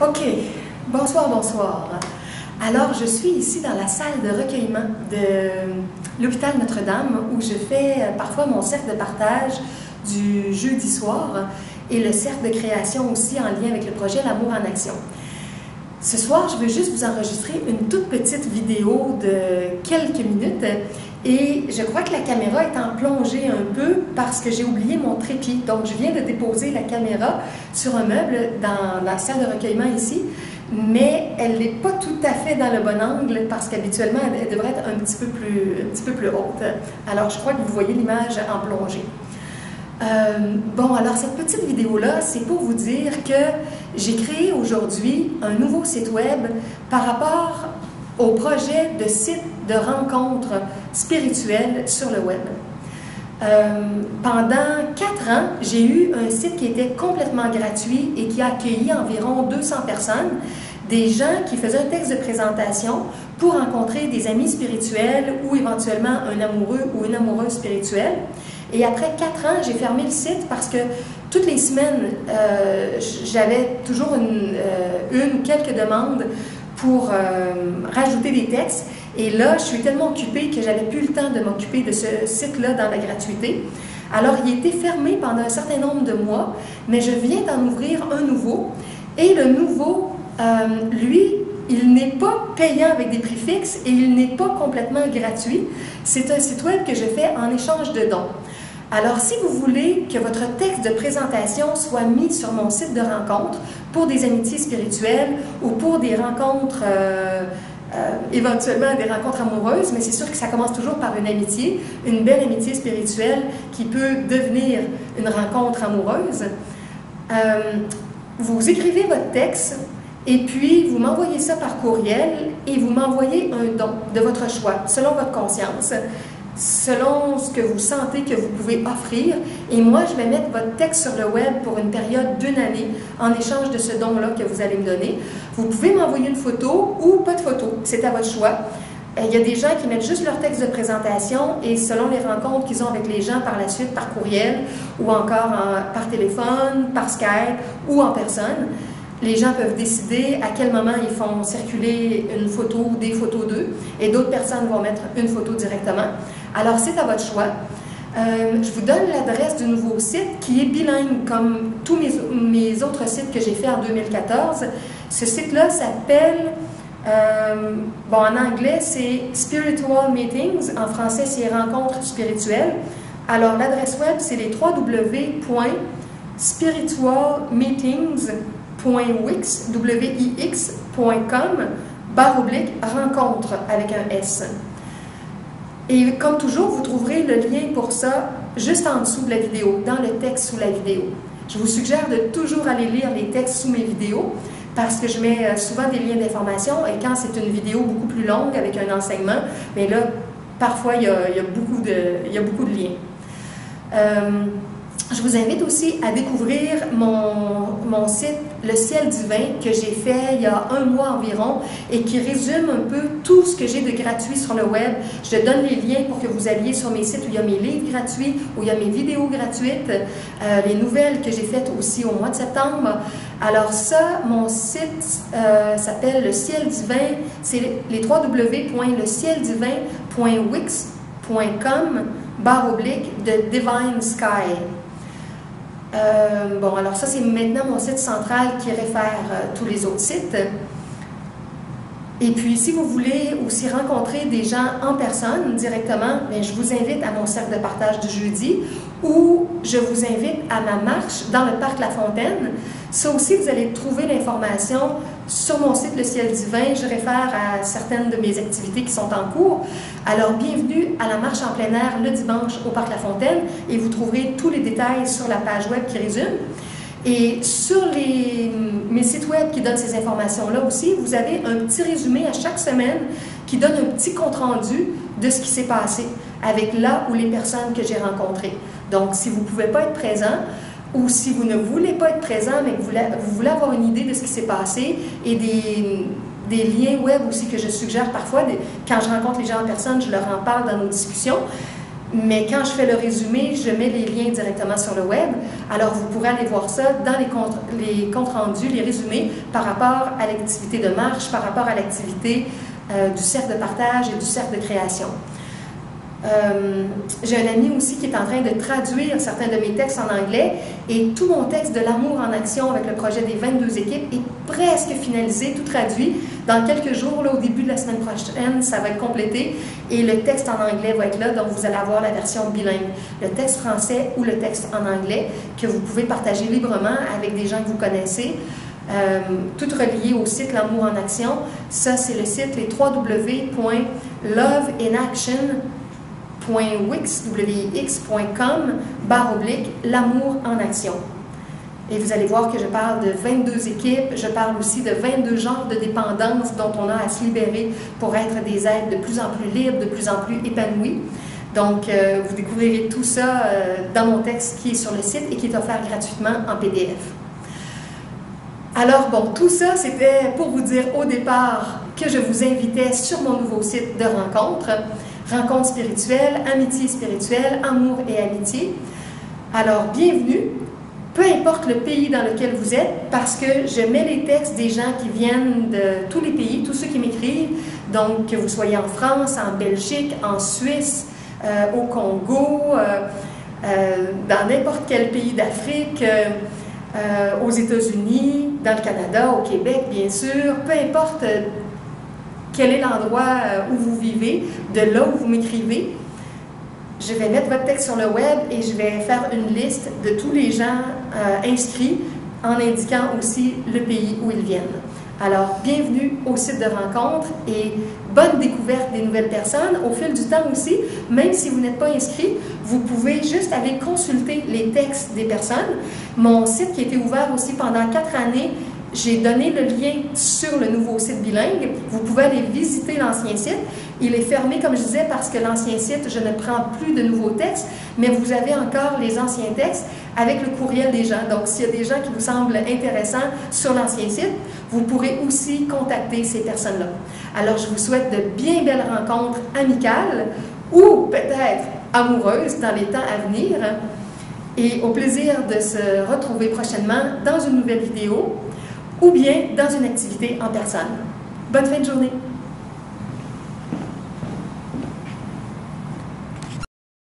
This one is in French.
OK, bonsoir, bonsoir. Alors, je suis ici dans la salle de recueillement de l'hôpital Notre-Dame où je fais parfois mon cercle de partage du jeudi soir et le cercle de création aussi en lien avec le projet L'amour en action. Ce soir, je veux juste vous enregistrer une toute petite vidéo de quelques minutes et je crois que la caméra est en plongée un peu parce que j'ai oublié mon trépied. Donc, je viens de déposer la caméra sur un meuble dans la salle de recueillement ici, mais elle n'est pas tout à fait dans le bon angle parce qu'habituellement, elle devrait être un petit peu plus haute. Alors, je crois que vous voyez l'image en plongée. Bon, alors cette petite vidéo-là, c'est pour vous dire que j'ai créé aujourd'hui un nouveau site web par rapport au projet de site de rencontres spirituelles sur le web. Pendant 4 ans, j'ai eu un site qui était complètement gratuit et qui a accueilli environ 200 personnes, des gens qui faisaient un texte de présentation pour rencontrer des amis spirituels ou éventuellement un amoureux ou une amoureuse spirituelle. Et après 4 ans, j'ai fermé le site parce que toutes les semaines, j'avais toujours une ou quelques demandes pour rajouter des textes. Et là, je suis tellement occupée que j'avais plus le temps de m'occuper de ce site-là dans la gratuité. Alors, il a été fermé pendant un certain nombre de mois, mais je viens d'en ouvrir un nouveau. Et le nouveau, lui, il n'est pas payant avec des prix fixes et il n'est pas complètement gratuit. C'est un site web que je fais en échange de dons. Alors, si vous voulez que votre texte de présentation soit mis sur mon site de rencontre pour des amitiés spirituelles ou pour des rencontres, éventuellement des rencontres amoureuses, mais c'est sûr que ça commence toujours par une amitié, une belle amitié spirituelle qui peut devenir une rencontre amoureuse, vous écrivez votre texte et puis vous m'envoyez ça par courriel et vous m'envoyez un don de votre choix, selon votre conscience, selon ce que vous sentez que vous pouvez offrir. Et moi, je vais mettre votre texte sur le web pour une période d'1 année en échange de ce don-là que vous allez me donner. Vous pouvez m'envoyer une photo ou pas de photo, c'est à votre choix. Il y a des gens qui mettent juste leur texte de présentation et selon les rencontres qu'ils ont avec les gens par la suite, par courriel ou encore par téléphone, par Skype ou en personne, les gens peuvent décider à quel moment ils font circuler une photo ou des photos d'eux et d'autres personnes vont mettre une photo directement. Alors, c'est à votre choix. Je vous donne l'adresse du nouveau site qui est bilingue comme tous mes autres sites que j'ai fait en 2014. Ce site-là s'appelle, bon, en anglais, c'est Spiritual Meetings. En français, c'est Rencontres spirituelles. Alors, l'adresse web, c'est les www.spiritualmeetings.wix.com/rencontre avec un S. Et comme toujours, vous trouverez le lien pour ça juste en dessous de la vidéo, dans le texte sous la vidéo. Je vous suggère de toujours aller lire les textes sous mes vidéos parce que je mets souvent des liens d'information et quand c'est une vidéo beaucoup plus longue avec un enseignement, mais là, parfois, il y a beaucoup de liens. Je vous invite aussi à découvrir mon site Le Ciel Divin que j'ai fait il y a 1 mois environ et qui résume un peu tout ce que j'ai de gratuit sur le web. Je donne les liens pour que vous alliez sur mes sites où il y a mes livres gratuits, où il y a mes vidéos gratuites, les nouvelles que j'ai faites aussi au mois de septembre. Alors ça, mon site s'appelle Le Ciel Divin, c'est les www.lecielDivin.wix.com/de Divine Sky. Bon, alors ça, c'est maintenant mon site central qui réfère tous les autres sites. Et puis, si vous voulez aussi rencontrer des gens en personne directement, bien, je vous invite à mon cercle de partage du jeudi ou je vous invite à ma marche dans le parc La Fontaine. Ça aussi, vous allez trouver l'information sur mon site Le Ciel Divin. Je réfère à certaines de mes activités qui sont en cours. Alors, bienvenue à la marche en plein air le dimanche au parc La Fontaine et vous trouverez tous les détails sur la page web qui résume. Et sur mes sites web qui donnent ces informations-là aussi, vous avez un petit résumé à chaque semaine qui donne un petit compte-rendu de ce qui s'est passé avec là ou les personnes que j'ai rencontrées. Donc, si vous ne pouvez pas être présent ou si vous ne voulez pas être présent, mais que vous voulez avoir une idée de ce qui s'est passé et des liens web aussi que je suggère parfois, quand je rencontre les gens en personne, je leur en parle dans nos discussions. Mais quand je fais le résumé, je mets les liens directement sur le web. Alors, vous pourrez aller voir ça dans les comptes rendus, les résumés, par rapport à l'activité de marche, par rapport à l'activité du cercle de partage et du cercle de création. J'ai un ami aussi qui est en train de traduire certains de mes textes en anglais et tout mon texte de l'amour en action avec le projet des 22 équipes est presque finalisé, tout traduit. Dans quelques jours, là, au début de la semaine prochaine, ça va être complété et le texte en anglais va être là, donc vous allez avoir la version bilingue, le texte français ou le texte en anglais que vous pouvez partager librement avec des gens que vous connaissez. Tout relié au site L'Amour en Action. Ça, c'est le site, les www.loveinAction.wix.com/l'amour en action. Et vous allez voir que je parle de 22 équipes, je parle aussi de 22 genres de dépendance dont on a à se libérer pour être des êtres de plus en plus libres, de plus en plus épanouis. Donc, vous découvrirez tout ça dans mon texte qui est sur le site et qui est offert gratuitement en PDF. Alors, bon, tout ça, c'était pour vous dire au départ que je vous invitais sur mon nouveau site de rencontres, rencontres spirituelles, amitié spirituelle, amour et amitié. Alors, bienvenue, peu importe le pays dans lequel vous êtes, parce que je mets les textes des gens qui viennent de tous les pays, tous ceux qui m'écrivent, donc que vous soyez en France, en Belgique, en Suisse, au Congo, dans n'importe quel pays d'Afrique, aux États-Unis, dans le Canada, au Québec, bien sûr, peu importe quel est l'endroit où vous vivez, de là où vous m'écrivez, je vais mettre votre texte sur le web et je vais faire une liste de tous les gens inscrits en indiquant aussi le pays où ils viennent. Alors, bienvenue au site de rencontre et bonne découverte des nouvelles personnes. Au fil du temps aussi, même si vous n'êtes pas inscrit, vous pouvez juste aller consulter les textes des personnes. Mon site qui a été ouvert aussi pendant 4 années, j'ai donné le lien sur le nouveau site bilingue. Vous pouvez aller visiter l'ancien site. Il est fermé, comme je disais, parce que l'ancien site, je ne prends plus de nouveaux textes, mais vous avez encore les anciens textes avec le courriel des gens. Donc, s'il y a des gens qui vous semblent intéressants sur l'ancien site, vous pourrez aussi contacter ces personnes-là. Alors, je vous souhaite de bien belles rencontres amicales ou peut-être amoureuses dans les temps à venir. Et au plaisir de se retrouver prochainement dans une nouvelle vidéo ou bien dans une activité en personne. Bonne fin de journée!